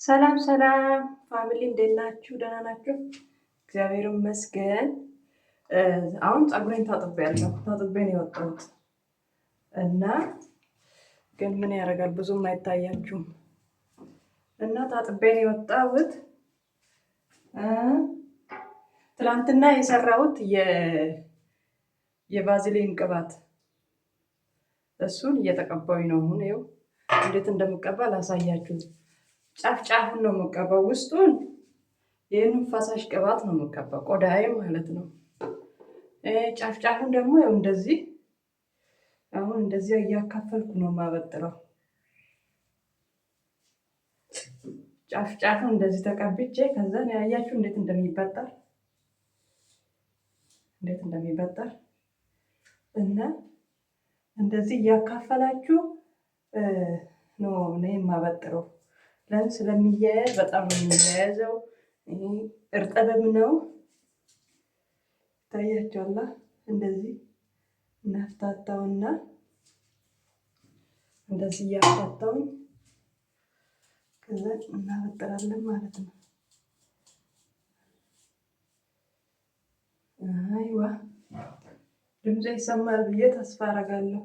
ሰላም ሰላም ፋሚሊ እንዴት ናችሁ? ደህና ናችሁ? እግዚአብሔር ይመስገን። አሁን ፀጉሬን ታጥቤያለሁ። ታጥቤ ነው የወጣሁት እና ግን ምን ያደርጋል ብዙም አይታያችሁም። እና ታጥቤ ነው የወጣሁት። ትላንትና የሰራሁት የቫዝሊን ቅባት እሱን እየተቀባሁኝ ነው። አሁን ይኸው እንዴት እንደምቀባ ላሳያችሁ። ጫፍ ጫፉን ነው የምቀባው። ውስጡን ይህንን ፈሳሽ ቅባት ነው የምቀባው፣ ቆዳዬ ማለት ነው። ጫፍ ጫፉን ደግሞ ያው እንደዚህ አሁን እንደዚህ እያካፈልኩ ነው የማበጥረው። ጫፍ ጫፉን እንደዚህ ተቀብቼ ከዛ ያያችሁ እንዴት እንደሚበጠር እና እንደዚህ እያካፈላችሁ ነው እኔ የማበጥረው። ለምን ስለሚያያዝ በጣም ነው የሚያያዘው። እርጥብም ነው ታያችኋላ። እንደዚህ እናፍታታውና እንደዚህ እያፍታታውን ከዛ እናበጥራለን ማለት ነው። አይዋ ድምጼ ይሰማል ብዬ ተስፋ አደርጋለሁ።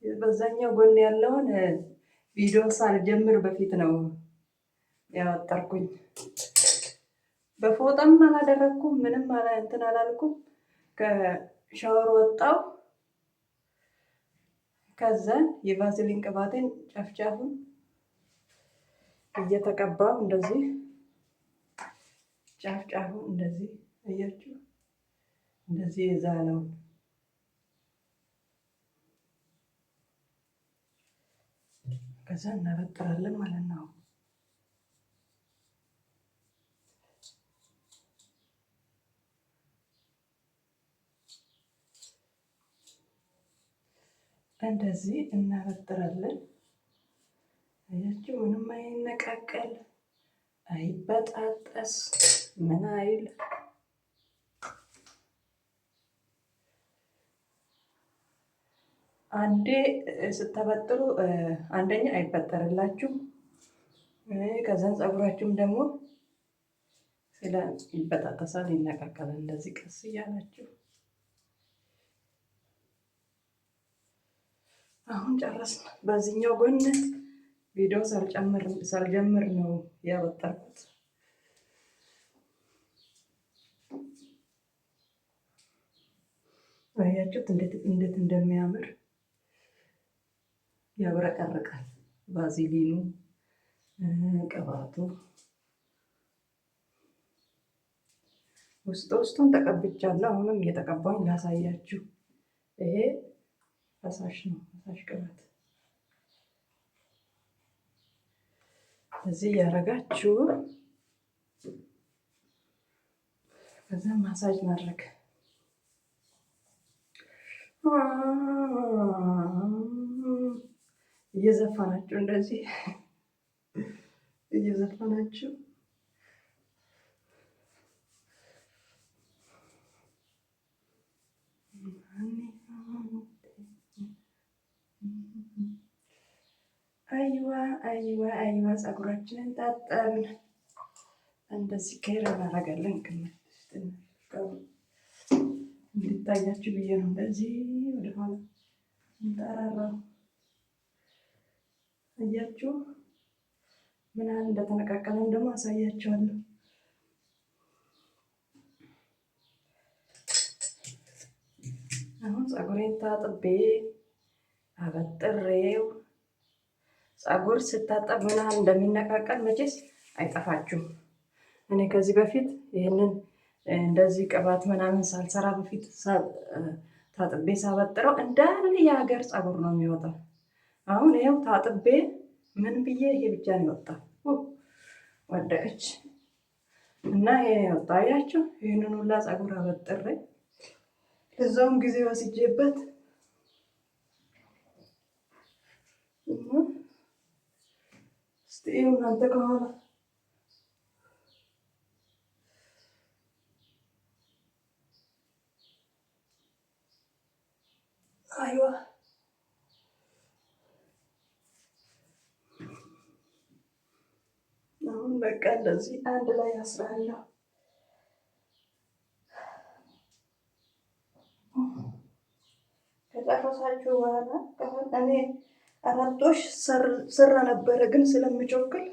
በዛኛው ጎን ያለውን ቪዲዮ ሳልጀምር በፊት ነው ያወጣርኩኝ። በፎጣም አላደረኩም፣ ምንም እንትን አላልኩም። ከሻወር ወጣው። ከዛን የቫዝሊን ቅባቴን ጫፍጫፉን እየተቀባው እንደዚህ ጫፍጫፉን እንደዚህ አያችሁ፣ እንደዚህ የዛለውን ከዛ እናበጥራለን ማለት ነው። እንደዚህ እናበጥራለን። አያችሁ፣ ምንም አይነቃቀል፣ አይበጣጠስ፣ ምን አይል። አንዴ ስታበጥሩ አንደኛ አይበጠርላችሁም፣ ከዛን ፀጉራችሁም ደግሞ ስለ ይበጣጠሳል፣ ይነቃቀላል። እንደዚህ ቀስ እያላችሁ አሁን ጨረስን። በዚህኛው ጎን ቪዲዮ ሳልጀምር ነው ያበጠርኩት። አያችሁት እንዴት እንደሚያምር ያብረቀርቃል። ቫዝሊኑ ቅባቱ ውስጡን ተቀብቻለሁ። አሁንም እየተቀባኝ ላሳያችሁ። ይሄ ፈሳሽ ነው፣ ፈሳሽ ቅባት። እዚህ እያደረጋችሁ ከዛ ማሳጅ ማድረግ እየዘፈናችሁ እንደዚህ እየዘፈናችሁ አይዋ ፀጉራችንን ታጠብን። እንደዚህ ከይር እናደርጋለን። እንዲታያችሁ ብዬ ነው እንደዚህ ወደኋላ እንጠራራው። አያችሁ ምን ያህል እንደተነቃቀለም ደግሞ አሳያችኋለሁ። አሁን ፀጉሬን ታጥቤ አበጥሬው። ፀጉር ስታጠብ ምን ያህል እንደሚነቃቀል መቼስ አይጠፋችሁም። እኔ ከዚህ በፊት ይህንን እንደዚህ ቅባት ምናምን ሳልሰራ በፊት ታጥቤ ሳበጥረው እንዳለ የሀገር ፀጉር ነው የሚወጣው። አሁን ይኸው ታጥቤ ምን ብዬ ይሄ ብቻ ነው የወጣው። ወደቀች እና ይሄ ወጣ። አያችሁ፣ ይህንን ሁላ ፀጉር አበጥሬ እዛውም ጊዜ ወስጄበት እስቲ እናንተ ከኋላ አይዋ በቃ እንደዚህ አንድ ላይ አስራለሁ። ከጨረሳችሁ በኋላ እኔ አራቶሽ ስራ ነበረ፣ ግን ስለምቸኩል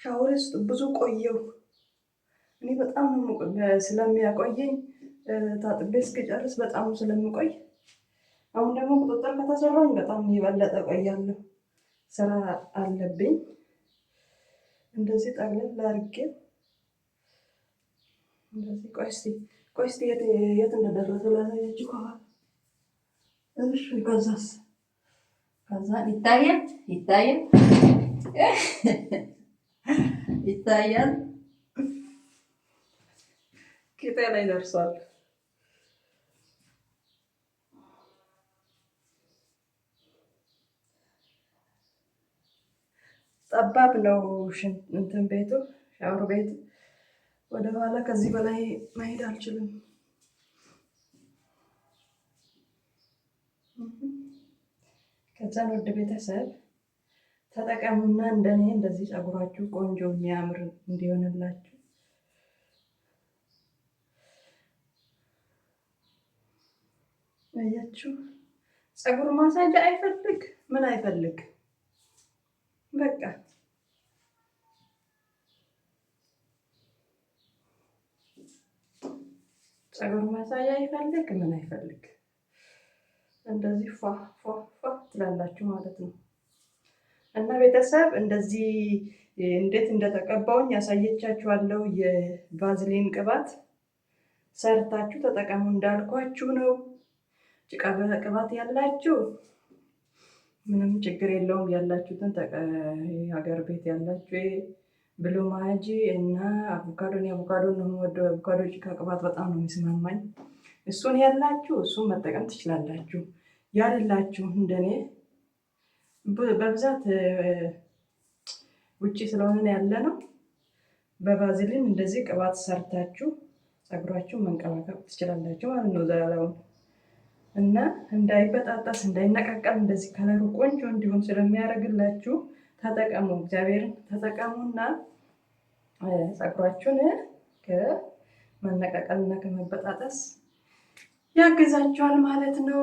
ሻወር ውስጥ ብዙ ቆየው። እኔ በጣም ስለሚያቆየኝ ታጥቤ እስክጨርስ በጣም ስለምቆይ፣ አሁን ደግሞ ቁጥጥር ከተሰራኝ በጣም የበለጠ ቆያለሁ። ስራ አለብኝ። እንደዚህ ጠቅልል አድርጌ እንደዚህ ቆይ እስኪ የት እንደደረሰ ላሳያችሁ። እሺ ከዛ ይታያል ቂጤ ላይ ደርሷል። ጠባብ ነው እንትን ቤቱ፣ ሻወር ቤቱ። ወደኋላ ከዚህ በላይ መሄድ አልችልም። ከዛን ወደ ቤተሰብ ተጠቀሙና እንደኔ እንደዚህ ፀጉራችሁ ቆንጆ የሚያምር እንዲሆንላችሁ አያችሁ። ፀጉር ማሳጅ አይፈልግ ምን አይፈልግ፣ በቃ ፀጉር ማሳጅ አይፈልግ ምን አይፈልግ፣ እንደዚህ ፏ ትላላችሁ ማለት ነው። እና ቤተሰብ እንደዚህ እንዴት እንደተቀባውኝ ያሳየቻችኋለሁ። የቫዝሊን ቅባት ሰርታችሁ ተጠቀሙ እንዳልኳችሁ ነው። ጭቃ ቅባት ያላችሁ ምንም ችግር የለውም። ያላችሁትን ሀገር ቤት ያላችሁ ብሉ ማጂ እና አቮካዶን ነው የምወደው። አቮካዶ ጭቃ ቅባት በጣም ነው የሚስማማኝ። እሱን ያላችሁ እሱን መጠቀም ትችላላችሁ። ያልላችሁ እንደኔ በብዛት ውጪ ስለሆነ ያለ ነው። በቫዝሊን እንደዚህ ቅባት ሰርታችሁ ፀጉራችሁን መንቀባቀብ ትችላላችሁ ማለት ነው ዘላለሙን። እና እንዳይበጣጠስ እንዳይነቃቀል እንደዚህ ከለሩ ቆንጆ እንዲሆን ስለሚያደርግላችሁ ተጠቀሙ። እግዚአብሔርን ተጠቀሙና ፀጉራችሁን ከመነቃቀልና ከመበጣጠስ ያግዛችኋል ማለት ነው።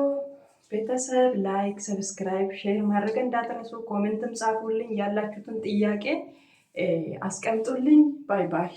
ቤተሰብ ላይክ፣ ሰብስክራይብ፣ ሼር ማድረግ እንዳትረሱ። ኮሜንትም ጻፉልኝ፣ ያላችሁትን ጥያቄ አስቀምጡልኝ። ባይ ባይ።